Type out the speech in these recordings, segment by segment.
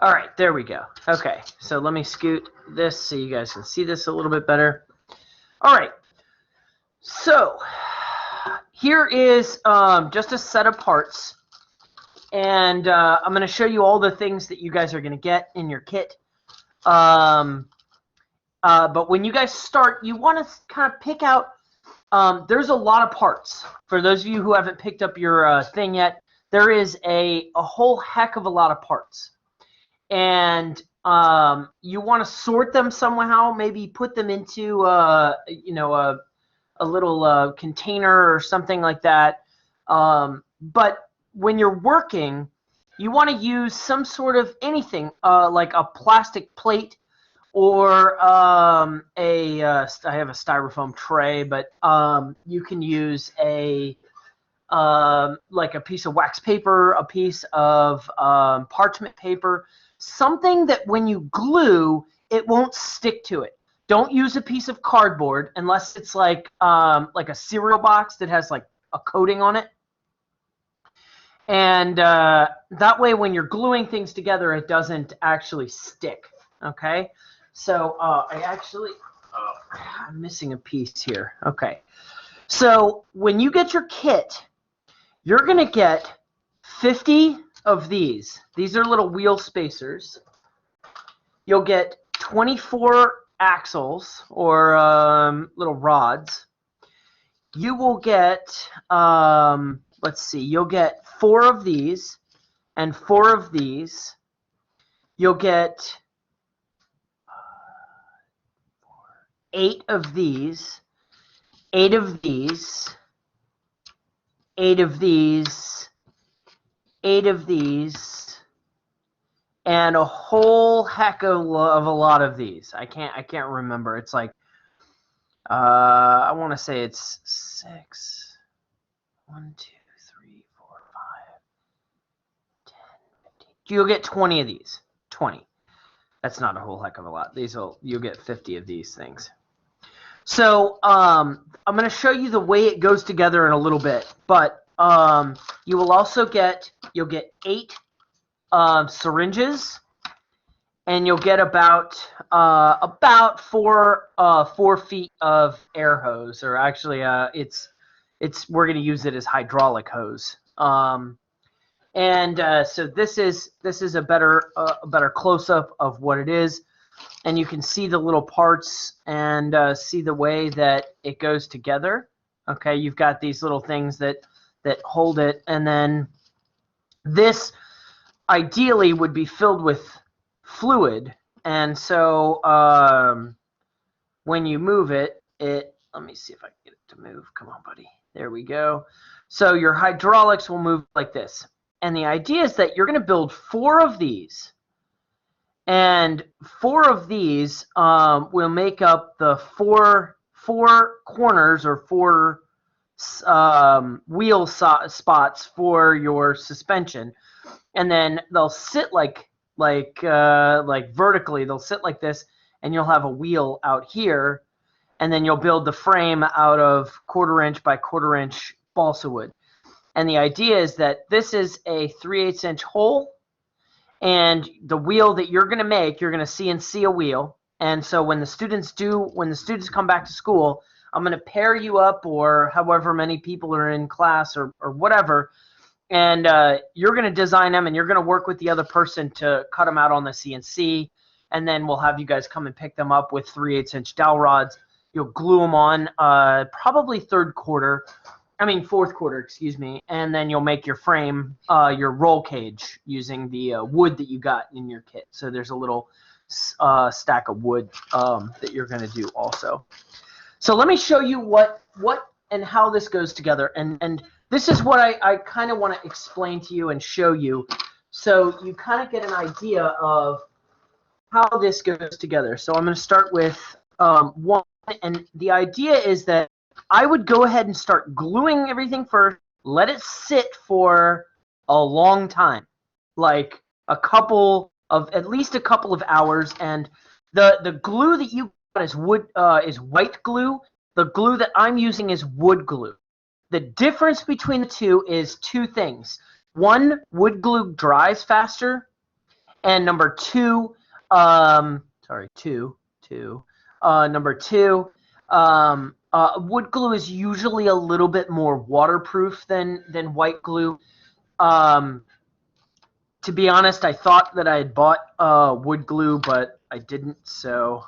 All right, there we go. Okay, so let me scoot this so you guys can see this a little bit better. All right, so here is just a set of parts, and I'm going to show you all the things that you guys are going to get in your kit. But when you guys start, you want to kind of pick out, there's a lot of parts. For those of you who haven't picked up your thing yet, there is a whole heck of a lot of parts. And you want to sort them somehow, maybe put them into you know, a little container or something like that. But when you're working, you want to use some sort of anything, like a plastic plate, or I have a styrofoam tray, but you can use a like a piece of wax paper, a piece of parchment paper, something that when you glue, it won't stick to it. Don't use a piece of cardboard unless it's like a cereal box that has like a coating on it. And that way, when you're gluing things together, it doesn't actually stick. Okay. So I'm missing a piece here. Okay. So when you get your kit, you're going to get 50 of these. These are little wheel spacers. You'll get 24 axles, or little rods. You will get, let's see, you'll get 4 of these and 4 of these. You'll get 8 of these, 8 of these, 8 of these, 8 of these, and a whole heck of a lot of these. I can't remember. It's like I want to say it's 6. 1, 2, 3, 4, 5, 10, 15. You'll get 20 of these. 20. That's not a whole heck of a lot. You'll get 50 of these things. So I'm going to show you the way it goes together in a little bit, but you will also you'll get 8 syringes, and you'll get about 4 feet of air hose, or actually we're going to use it as hydraulic hose. So this is a better close-up of what it is. And you can see the little parts and see the way that it goes together. Okay, you've got these little things that hold it, and then this ideally would be filled with fluid. And so when you move it, let me see if I can get it to move. Come on, buddy. There we go. So your hydraulics will move like this. And the idea is that you're going to build 4 of these. And 4 of these will make up the four corners, or 4 wheel spots for your suspension. And then they'll sit like vertically. They'll sit like this, and you'll have a wheel out here. And then you'll build the frame out of 1/4 inch by 1/4 inch balsa wood. And the idea is that this is a 3/8 inch hole. And the wheel that you're going to make, you're going to CNC a wheel. And so when the students come back to school, I'm going to pair you up, or however many people are in class, or whatever. And you're going to design them, and you're going to work with the other person to cut them out on the CNC. And then we'll have you guys come and pick them up with 3/8 inch dowel rods. You'll glue them on probably fourth quarter, excuse me, and then you'll make your frame, your roll cage, using the wood that you got in your kit. So there's a little stack of wood that you're going to do also. So let me show you what and how this goes together. And this is what I kind of want to explain to you and show you, so you kind of get an idea of how this goes together. So I'm going to start with 1, and the idea is that I would go ahead and start gluing everything first, let it sit for a long time, like at least a couple of hours. And the glue that you got is white glue. The glue that I'm using is wood glue. The difference between the two is 2 things. 1, wood glue dries faster, And number two, number two, wood glue is usually a little bit more waterproof than white glue. To be honest, I thought that I had bought wood glue, but I didn't. So,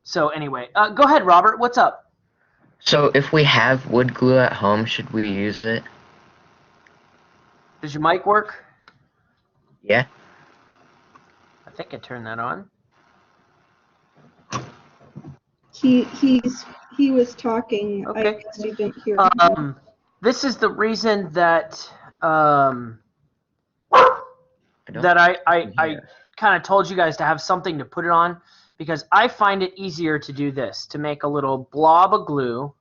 so anyway, go ahead, Robert. What's up? So if we have wood glue at home, should we use it? Does your mic work? Yeah. I think I turned that on. He was talking. Okay. I guess you didn't hear him. This is the reason that I kind of told you guys to have something to put it on, because I find it easier to do this, to make a little blob of glue.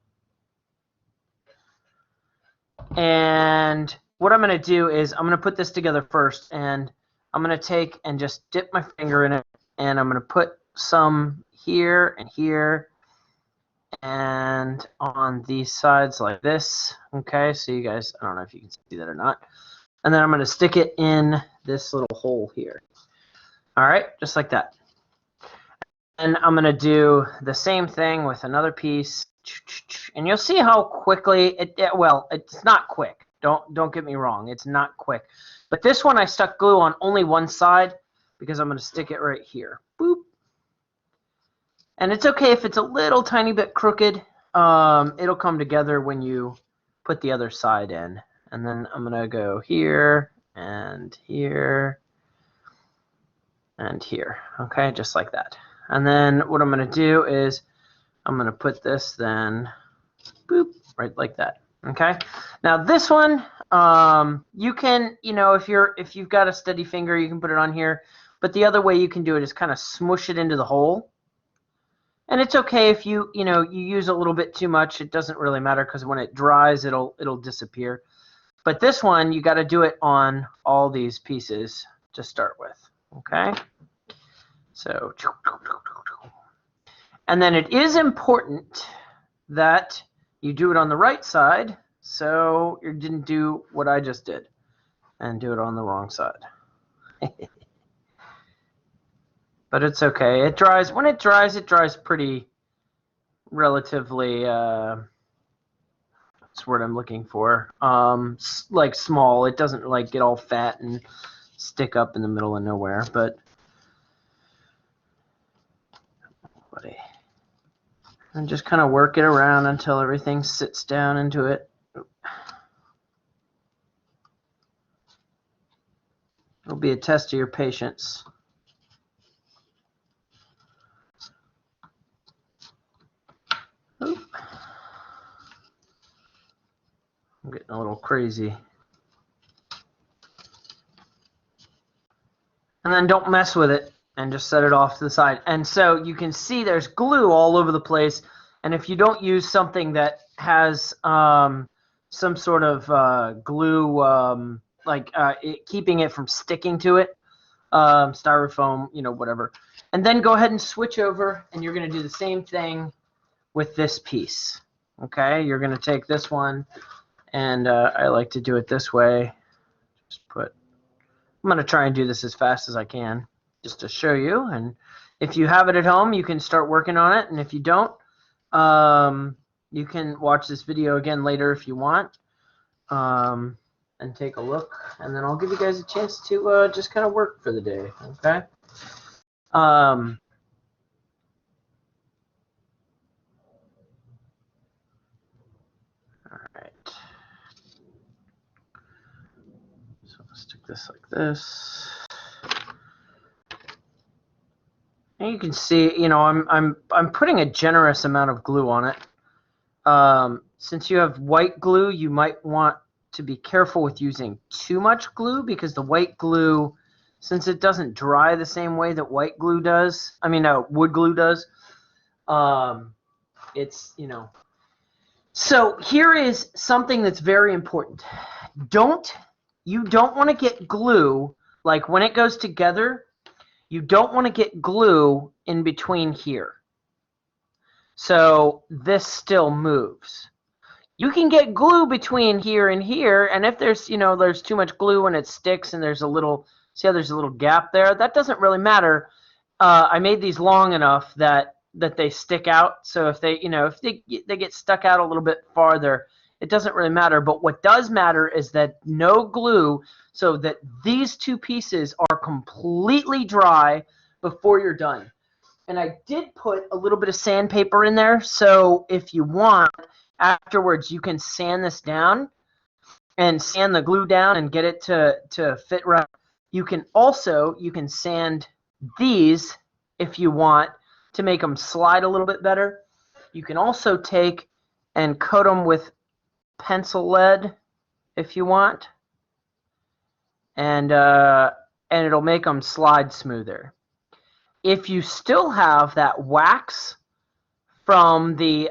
And what I'm going to do is I'm going to put this together first, and I'm going to take and just dip my finger in it, and I'm going to put some here and here and on these sides like this. Okay, so you guys, I don't know if you can see that or not. And then I'm going to stick it in this little hole here. All right, just like that. And I'm going to do the same thing with another piece. And you'll see how quickly well, it's not quick. Don't get me wrong, it's not quick. But this one I stuck glue on only one side because I'm going to stick it right here. Boop. And it's okay if it's a little tiny bit crooked. It'll come together when you put the other side in. And then I'm going to go here and here and here. Okay, just like that. And then what I'm going to do is I'm going to put this then, boop, right like that. Okay. Now this one, you can, if you've got a steady finger, you can put it on here. But the other way you can do it is kind of smush it into the hole. And it's okay if you use a little bit too much. It doesn't really matter, because when it dries, it'll disappear. But this one, you got to do it on all these pieces to start with. Okay. So, and then it is important that you do it on the right side, so you didn't do what I just did and do it on the wrong side. But it's okay. It dries. When it dries pretty relatively, what's the word I'm looking for? Like small. It doesn't like get all fat and stick up in the middle of nowhere, but and just kind of work it around until everything sits down into it. It'll be a test of your patience. Oop. I'm getting a little crazy. And then don't mess with it, and just set it off to the side. And so you can see there's glue all over the place. And if you don't use something that has some sort of glue, keeping it from sticking to it, styrofoam, whatever. And then go ahead and switch over, and you're going to do the same thing with this piece. Okay, you're going to take this one, and I like to do it this way. I'm going to try and do this as fast as I can, just to show you. And if you have it at home, you can start working on it. And if you don't, you can watch this video again later if you want, and take a look. And then I'll give you guys a chance to just kind of work for the day. Okay. All right. So I'll stick this like this. And you can see, I'm putting a generous amount of glue on it. Since you have white glue, you might want to be careful with using too much glue, because the white glue, since it doesn't dry the same way that white glue does, wood glue does, it's, So here is something that's very important. You don't want to get glue, like when it goes together, you don't want to get glue in between here. So this still moves. You can get glue between here and here, and if there's, there's too much glue and it sticks and there's a little, see how there's a little gap there? That doesn't really matter. I made these long enough that they stick out. So if they, if they get stuck out a little bit farther, it doesn't really matter. But what does matter is that no glue, so that these two pieces are completely dry before you're done. And I did put a little bit of sandpaper in there, so if you want, afterwards you can sand this down and sand the glue down and get it to fit right. You can sand these if you want to make them slide a little bit better. You can also take and coat them with pencil lead if you want, and it'll make them slide smoother. If you still have that wax from the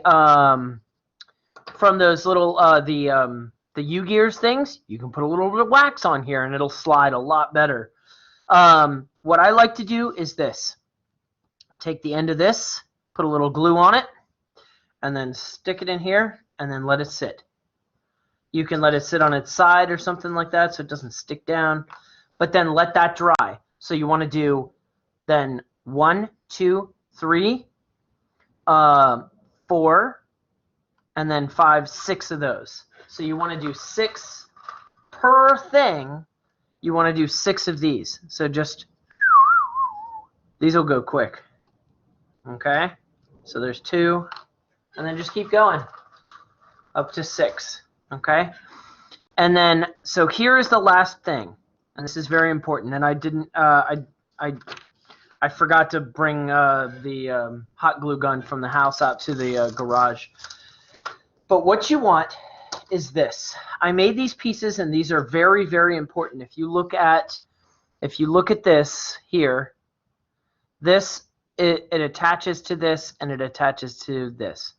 from those little the U-gears things, you can put a little bit of wax on here and it'll slide a lot better. What I like to do is this. Take the end of this, put a little glue on it, and then stick it in here and then let it sit. You can let it sit on its side or something like that so it doesn't stick down, but then let that dry. So you want to do then 1, 2, 3, 4, and then 5, 6 of those. So you want to do 6 per thing. You want to do 6 of these. So just, these will go quick. Okay? So there's 2, and then just keep going up to 6. Okay? And then, so here is the last thing, and this is very important. And I didn't, I forgot to bring the hot glue gun from the house out to the garage. But what you want is this. I made these pieces, and these are very, very important. If you look at this here, this it attaches to this, and it attaches to this.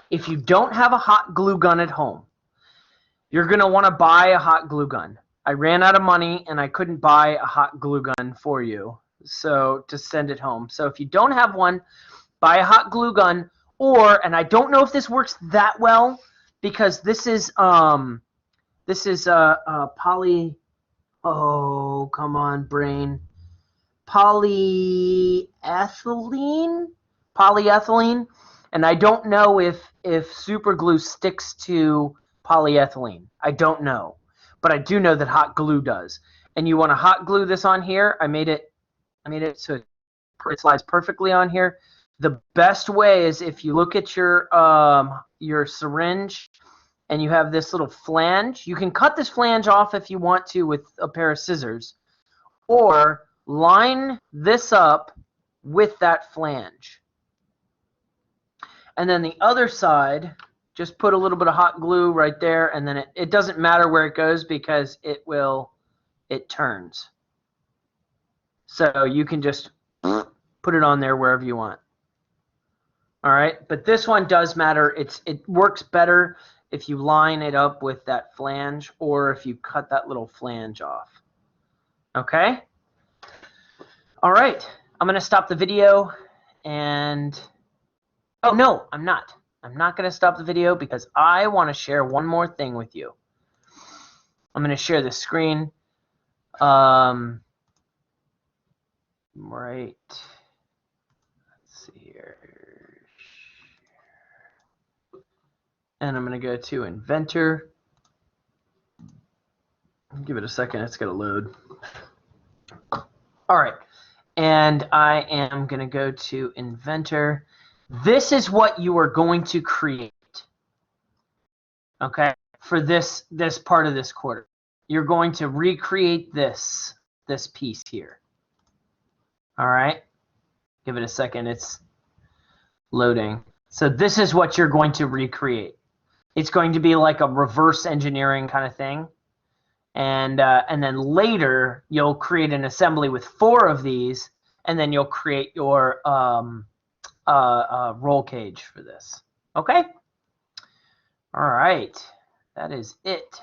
If you don't have a hot glue gun at home, you're going to want to buy a hot glue gun. I ran out of money, and I couldn't buy a hot glue gun for you, so to send it home. So if you don't have one, buy a hot glue gun, and I don't know if this works that well, because this is poly, oh, come on, brain, polyethylene, and I don't know if super glue sticks to polyethylene. I don't know, but I do know that hot glue does. And you want to hot glue this on here. I made it so it slides perfectly on here. The best way is if you look at your syringe and you have this little flange. You can cut this flange off if you want to with a pair of scissors, or line this up with that flange. And then the other side, just put a little bit of hot glue right there, and then it doesn't matter where it goes because it turns. So you can just put it on there wherever you want. All right, but this one does matter. It works better if you line it up with that flange, or if you cut that little flange off. Okay? All right, I'm going to stop the video and... Oh, no, I'm not. I'm not going to stop the video because I want to share one more thing with you. I'm going to share the screen. Right. Let's see here. And I'm going to go to Inventor. Give it a second. It's going to load. All right. And I am going to go to Inventor. This is what you are going to create. Okay? For this part of this quarter. You're going to recreate this piece here. All right? Give it a second. It's loading. So this is what you're going to recreate. It's going to be like a reverse engineering kind of thing. And then later, you'll create an assembly with 4 of these, and then you'll create your roll cage for this. Okay? All right. That is it.